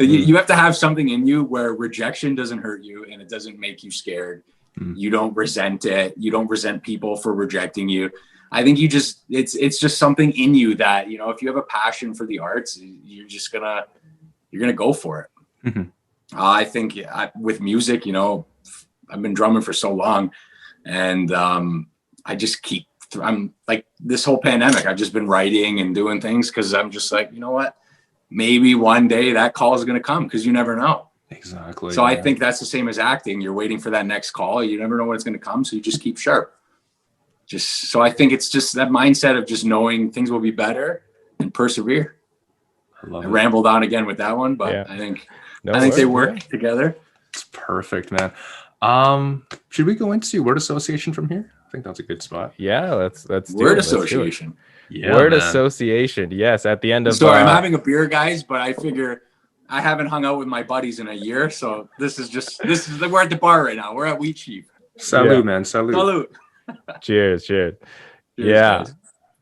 You have to have something in you where rejection doesn't hurt you and it doesn't make you scared. You don't resent it. You don't resent people for rejecting you. I think it's just something in you that, you know, if you have a passion for the arts, you're gonna go for it. I think with music, you know, I've been drumming for so long, and I just I'm like, this whole pandemic, I've just been writing and doing things, because I'm just like, you know what, maybe one day that call is going to come, because you never know. Exactly. So I think that's the same as acting. You're waiting for that next call. You never know when it's going to come. So you just keep sharp. So I think it's just that mindset of just knowing things will be better and persevere. love I it. rambled on again with that one, but Yeah. I think No they worries, work together. It's perfect, man. Should we go into word association from here? I think that's a good spot. Yeah, let's do Word it. Let's do it. association. Yeah, Word man. association. Yes, at the end of Sorry, I'm having a beer, guys, but I figure I haven't hung out with my buddies in a year, so we're at the bar right now. We're at Wheat Chief. Salute, Yeah. man. Salute. Salute. cheers. Cheers, Yeah. guys.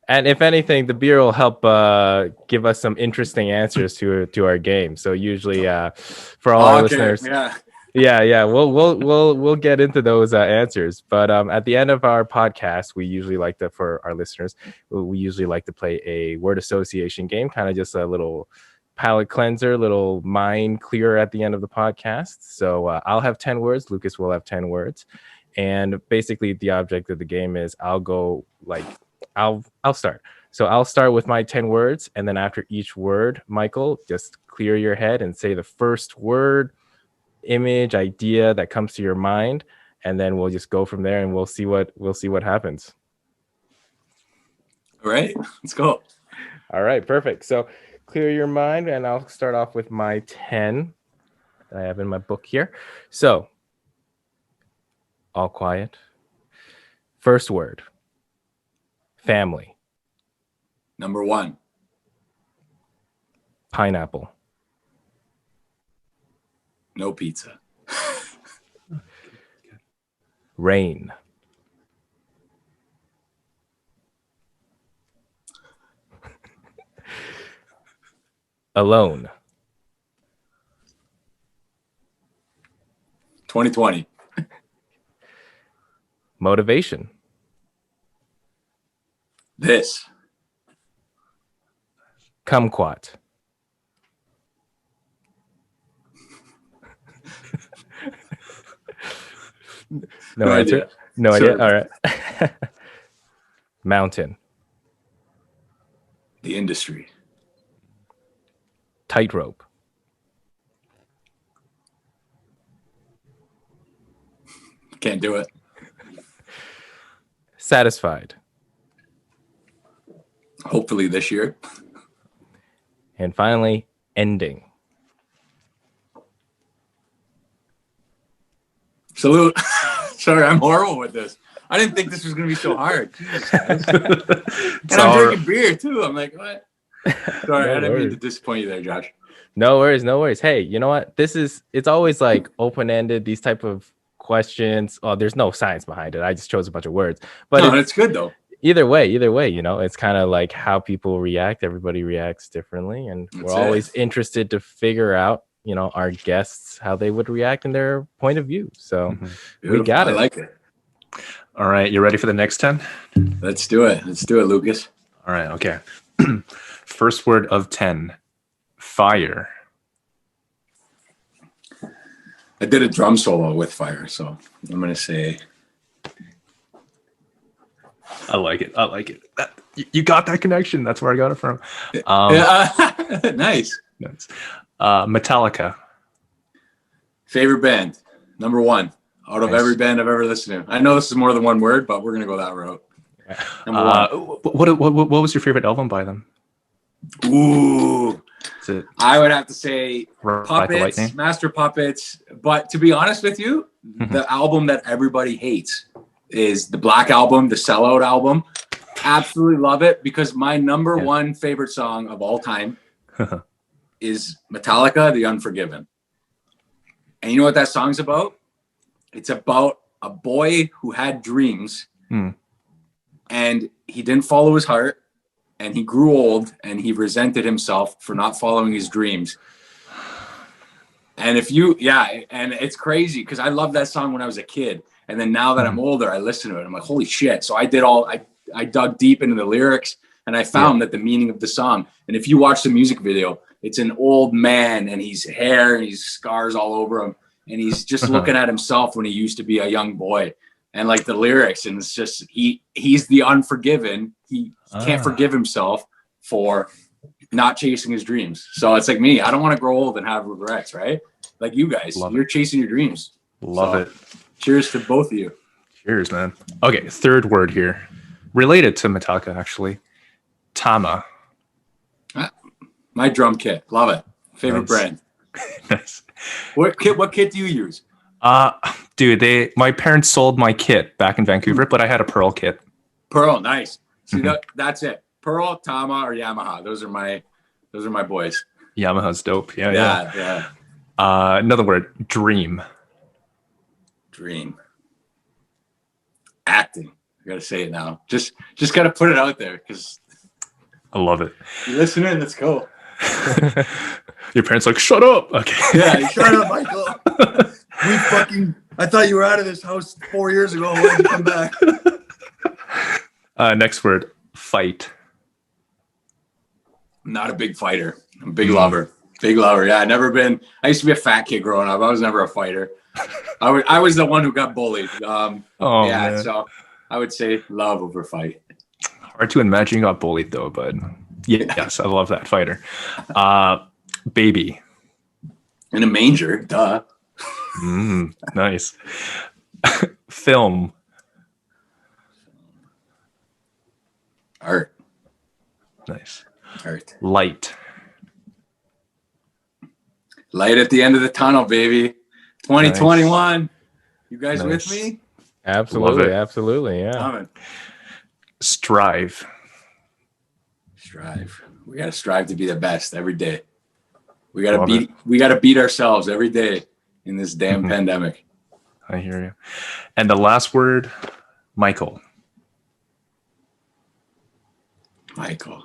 And if anything, the beer will help give us some interesting answers to our game. So usually, for all our listeners, yeah, we'll get into those answers. But at the end of our podcast, we usually like to, for our listeners, we usually like to play a word association game, kind of just a little palate cleanser, little mind clearer at the end of the podcast. So I'll have 10 words. Lucas will have 10 words. And basically the object of the game is I'll start. So I'll start with my 10 words. And then after each word, Michael, just clear your head and say the first word, image, idea that comes to your mind. And then we'll just go from there and we'll see what happens. All right, let's go. All right, perfect. So clear your mind, and I'll start off with my 10 that I have in my book here. So, all quiet. First word, family. Number 1. Pineapple. No pizza. Rain. Alone. 2020. Motivation. This. Kumquat. No answer. idea. No Sure. idea. All right. Mountain. The industry. Tightrope. Can't do it. Satisfied. Hopefully this year. And finally, ending. Salute. Sorry, I'm horrible with this. I didn't think this was going to be so hard. Jesus Christ. And I'm drinking beer too. I'm like, what? Sorry, I didn't mean to disappoint you there, Josh. No worries. Hey, you know what? It's always like open-ended, these type of questions. Oh, there's no science behind it. I just chose a bunch of words. But it's good though. Either way, you know, it's kind of like how people react. Everybody reacts differently. And we're always interested to figure out, you know, our guests, how they would react in their point of view. So we got it. I like it. All right, you ready for the next 10? Let's do it, Lucas. All right, okay. First word of 10, fire. I did a drum solo with fire, so I'm going to say. I like it. You got that connection. That's where I got it from. Nice. Metallica. Favorite band, number 1 out of every band I've ever listened to. I know this is more than one word, but we're going to go that route. Number 1. What was your favorite album by them? Ooh. I would have to say Ride the Lightning? Master Puppets. But to be honest with you, the album that everybody hates is the Black Album, the Sellout album. Absolutely love it because my number 1 favorite song of all time is Metallica, The Unforgiven. And you know what that song's about? It's about a boy who had dreams and he didn't follow his heart. And he grew old and he resented himself for not following his dreams. And and it's crazy because I loved that song when I was a kid. And then now that I'm older, I listen to it. I'm like, holy shit. So I dug deep into the lyrics and I found that the meaning of the song. And if you watch the music video, it's an old man and he's hair and he's scars all over him. And he's just looking at himself when he used to be a young boy. And like the lyrics, and it's just he's the unforgiven. He can't forgive himself for not chasing his dreams. So it's like me. I don't want to grow old and have regrets, right? Like you guys, you're chasing your dreams. Love it. Cheers to both of you. Cheers, man. Okay, third word here, related to Metallica actually. Tama. My drum kit. Love it. Favorite Nice. brand. Nice. What kit do you use? Dude, my parents sold my kit back in Vancouver, but I had a Pearl kit. Pearl, nice. See, Mhm. that's it. Pearl, Tama, or Yamaha. Those are my boys. Yamaha's dope. Yeah. Yeah. Another word, dream. Dream. Acting. I gotta say it now. Just gotta put it out there because I love it. you listen in. Let's go. Your parents like, shut up. Okay. Yeah, shut up, Michael. I thought you were out of this house 4 years ago. Why'd you come back? Next word, fight. I'm not a big fighter. I'm a big lover. Big lover. Yeah, I used to be a fat kid growing up. I was never a fighter. I was the one who got bullied. Man. So I would say love over fight. Hard to imagine you got bullied though, but yes, I love that fighter. Baby. In a manger, duh. Nice. Film. Art. Nice. Art. Light. Light at the end of the tunnel, baby. 2021. You guys with me? Absolutely, Love it. absolutely, yeah. Coming. Strive. Strive. We gotta strive to be the best every day. We gotta beat ourselves every day in this damn pandemic. I hear you. And the last word, Michael. Michael.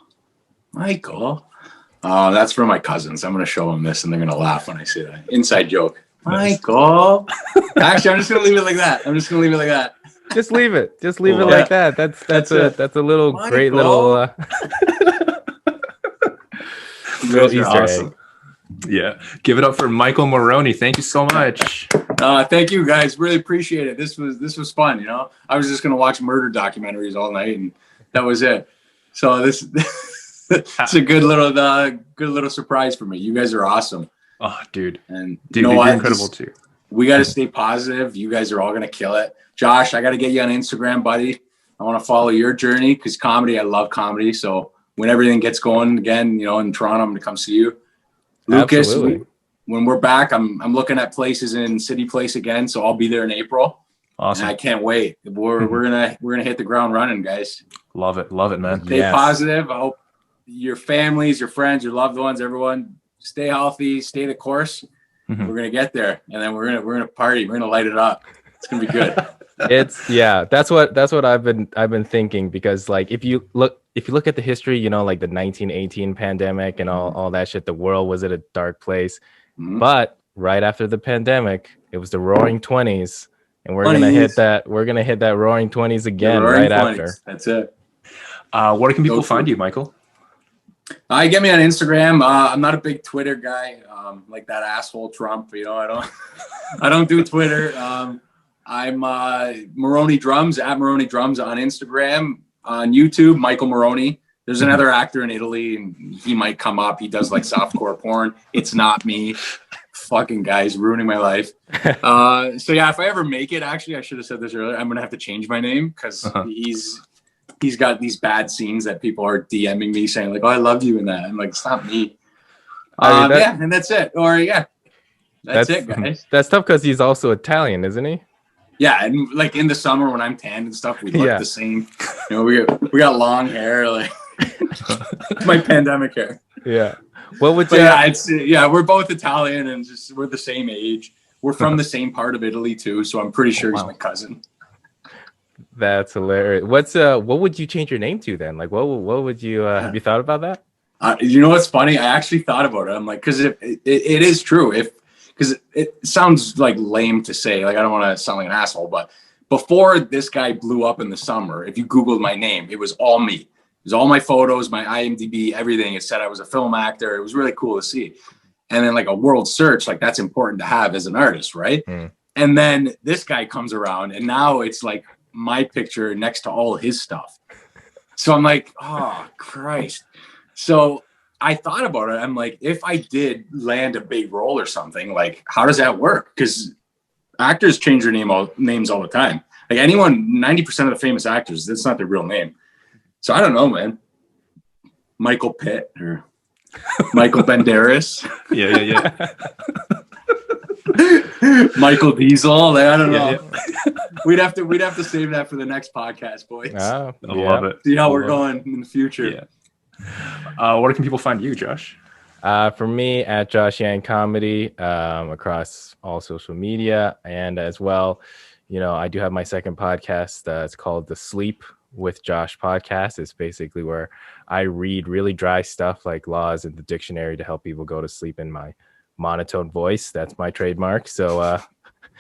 Oh, that's for my cousins. I'm gonna show them this and they're gonna laugh when I say that. Inside joke. Michael. Actually, I'm just gonna leave it like that. Just leave it. Just leave it Yeah. like that. That's a little Michael. great little little You're Easter awesome. egg. Yeah. Give it up for Michael Morrone. Thank you so much. Thank you guys. Really appreciate it. This was fun. I was just gonna watch murder documentaries all night, and that was it. So this it's a good little surprise for me. You guys are awesome. Oh, dude. And Dude, you know you're what? incredible too. We got to stay positive. You guys are all gonna kill it. Josh, I got to get you on Instagram, buddy. I want to follow your journey because comedy. I love comedy. So when everything gets going again, in Toronto, I'm gonna come see you. Lucas, Absolutely. when we're back, I'm looking at places in City Place again, so I'll be there in April. Awesome. And I can't wait. We're gonna hit the ground running, guys. Love it, man. Stay positive. I hope your families, your friends, your loved ones, everyone, stay healthy, stay the course. Mhm. We're gonna get there, and then we're gonna party. We're gonna light it up. It's gonna be good. That's what I've been thinking, because like if you look at the history, like the 1918 pandemic and all that shit, the world was at a dark place. Mhm. But right after the pandemic, it was the Roaring 20s, and we're gonna hit that Roaring 20s again right 20s. after. That's it. Where can people find you, Michael? Get me on Instagram. I'm not a big Twitter guy, like that asshole Trump. I don't do Twitter. I'm Morrone Drums at Morrone Drums on Instagram. On YouTube, Michael Morrone. There's another actor in Italy, and he might come up. He does like softcore porn. It's not me. Fucking guys ruining my life. So yeah, if I ever make it, actually, I should have said this earlier. I'm gonna have to change my name because he's got these bad scenes that people are DMing me saying like, "Oh, I love you," in that. I'm like, it's not me. And that's it. That's it, guys. That's tough because he's also Italian, isn't he? Yeah, and like in the summer when I'm tanned and stuff, we look the same. We got long hair, like my pandemic hair. Yeah. What would we're both Italian and we're the same age. We're from the same part of Italy too, so I'm pretty sure he's my cousin. That's hilarious. What would you change your name to then? Like, what would you have you thought about that? You know what's funny? I actually thought about it. I'm like, because it is true. Because it sounds like lame to say, like I don't want to sound like an asshole, but before this guy blew up in the summer, if you Googled my name, it was all me. It was all my photos, my IMDb, everything. It said I was a film actor. It was really cool to see. And then like a world search, like that's important to have as an artist, right? Mm. And then this guy comes around and now it's like my picture next to all his stuff. So I'm like, oh, Christ. So I thought about it. I'm like, if I did land a big role or something, like, how does that work? Because actors change their names all the time. Like anyone, 90% of the famous actors, that's not their real name. So I don't know, man. Michael Pitt or Michael Banderas, Yeah. Michael Diesel. I don't know. Yeah. We'd have to save that for the next podcast, boys. Ah, I love it. See how I we're love going in the future. it. Yeah. Where can people find you, Josh? For me, at Josh Yang Comedy, across all social media, and as well, I do have my second podcast. It's called the Sleep with Josh podcast. It's basically where I read really dry stuff like laws in the dictionary to help people go to sleep in my monotone voice. That's my trademark. So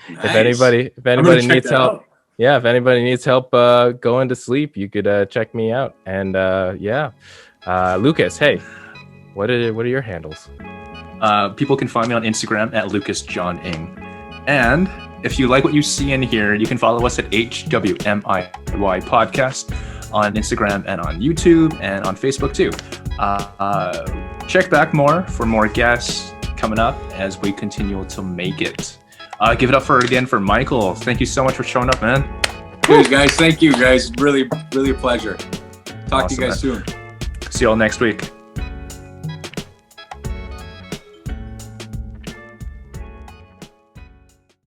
Nice. if anybody I'm gonna check needs that help, out. yeah, if anybody needs help going to sleep, you could check me out. And Lucas, hey, what are your handles? People can find me on Instagram at LucasJohnIng. And if you like what you see in here, you can follow us at HWMIY Podcast on Instagram and on YouTube and on Facebook too. Check back for more guests coming up as we continue to make it. Give it up for Michael. Thank you so much for showing up, man. Cheers, guys. Thank you, guys. Really, really a pleasure. Talk to you Awesome, guys man. soon. See you all next week.